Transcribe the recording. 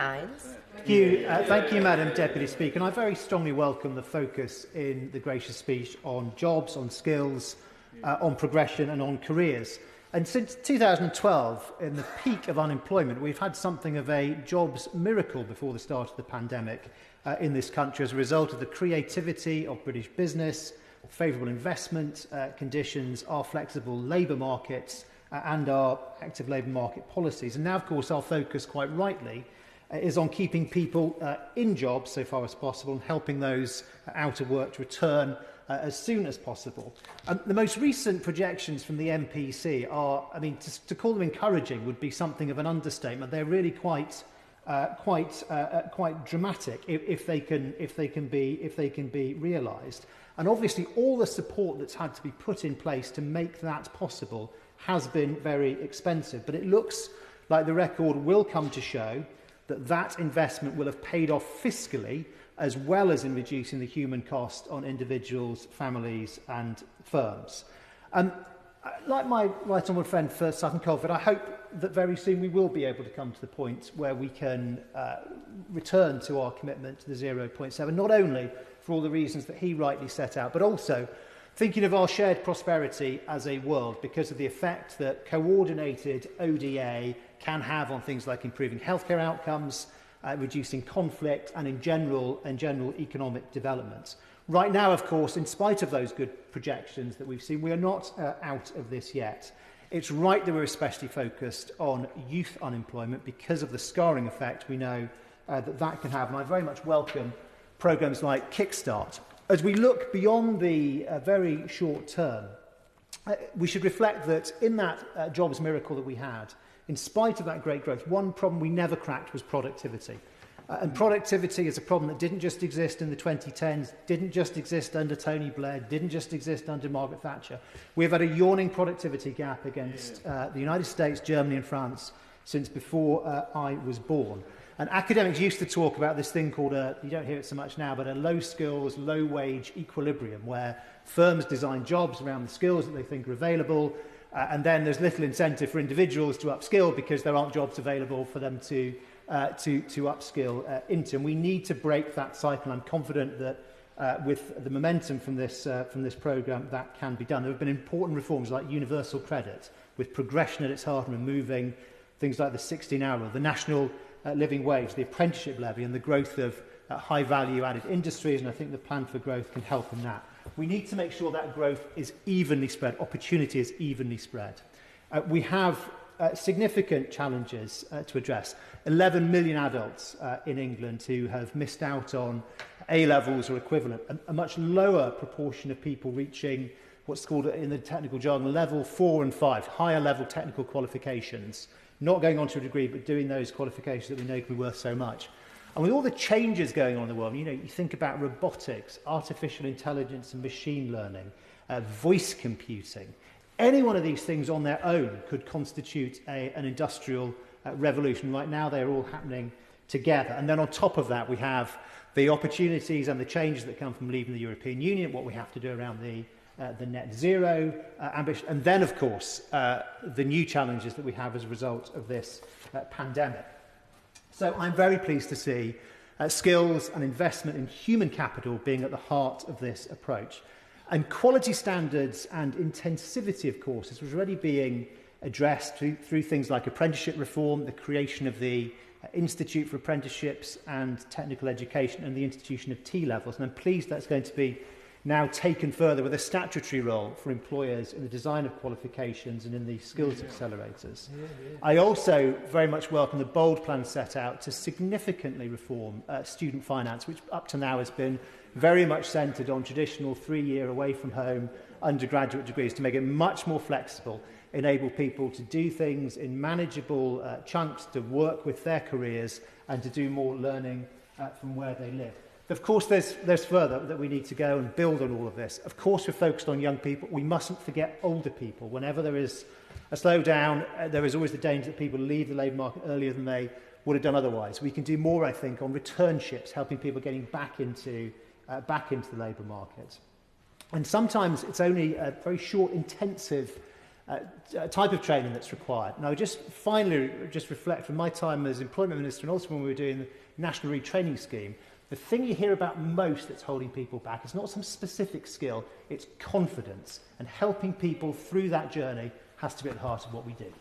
Hines. Thank you, Madam Deputy Speaker. And I very strongly welcome the focus in the gracious speech on jobs, on skills, on progression and on careers. And since 2012, in the peak of unemployment, we've had something of a jobs miracle before the start of the pandemic in this country as a result of the creativity of British business, favourable investment conditions, our flexible labour markets and our active labour market policies. And now, of course, our focus, quite rightly, is on keeping people in jobs so far as possible and helping those out of work to return as soon as possible. The most recent projections from the MPC are, I mean, to call them encouraging would be something of an understatement. They're really quite dramatic if they can be realised. And obviously, all the support that's had to be put in place to make that possible has been very expensive. But it looks like the record will come to show that that investment will have paid off fiscally, as well as in reducing the human cost on individuals, families and firms. Like my right honourable friend for Sutton Coldfield, I hope that very soon we will be able to come to the point where we can return to our commitment to the 0.7, not only for all the reasons that he rightly set out, but also thinking of our shared prosperity as a world because of the effect that coordinated ODA can have on things like improving healthcare outcomes, reducing conflict and in general economic development. Right now, of course, in spite of those good projections that we've seen, we are not out of this yet. It's right that we're especially focused on youth unemployment because of the scarring effect we know that can have. And I very much welcome programmes like Kickstart. As we look beyond the very short term, we should reflect that in that jobs miracle that we had, in spite of that great growth, one problem we never cracked was productivity. And productivity is a problem that didn't just exist in the 2010s, didn't just exist under Tony Blair, didn't just exist under Margaret Thatcher. We've had a yawning productivity gap against the United States, Germany and France since before I was born. And academics used to talk about this thing called, you don't hear it so much now, but a low skills, low wage equilibrium, where firms design jobs around the skills that they think are available, and then there's little incentive for individuals to upskill because there aren't jobs available for them to upskill into. And we need to break that cycle. I'm confident that with the momentum from this programme, that can be done. There have been important reforms like universal credit, with progression at its heart and removing things like the 16-hour rule, the national living wage, the apprenticeship levy, and the growth of high-value added industries. And I think the plan for growth can help in that. We need to make sure that growth is evenly spread, opportunity is evenly spread. We have significant challenges to address. 11 million adults in England who have missed out on A-levels or equivalent, a much lower proportion of people reaching what's called in the technical jargon level 4 and 5, higher level technical qualifications, not going on to a degree but doing those qualifications that we know can be worth so much. And with all the changes going on in the world, you think about robotics, artificial intelligence and machine learning, voice computing. Any one of these things on their own could constitute an industrial revolution. Right now, they're all happening together. And then on top of that, we have the opportunities and the changes that come from leaving the European Union, what we have to do around the net zero ambition, and then, of course, the new challenges that we have as a result of this pandemic. So I'm very pleased to see skills and investment in human capital being at the heart of this approach. And quality standards and intensivity of courses was already being addressed through things like apprenticeship reform, the creation of the Institute for Apprenticeships and Technical Education and the institution of T-levels. And I'm pleased that's going to be now taken further with a statutory role for employers in the design of qualifications and in the skills accelerators. I also very much welcome the bold plan set out to significantly reform student finance, which up to now has been very much centred on traditional 3-year away-from-home undergraduate degrees, to make it much more flexible, enable people to do things in manageable chunks, to work with their careers and to do more learning from where they live. Of course, there's further that we need to go and build on all of this. Of course, we're focused on young people. We mustn't forget older people. Whenever there is a slowdown, there is always the danger that people leave the labour market earlier than they would have done otherwise. We can do more, I think, on returnships, helping people getting back into the labour market. And sometimes it's only a very short, intensive type of training that's required. Now, just finally, just reflect from my time as employment minister and also when we were doing the National Retraining Scheme, the thing you hear about most that's holding people back is not some specific skill, it's confidence. And helping people through that journey has to be at the heart of what we do.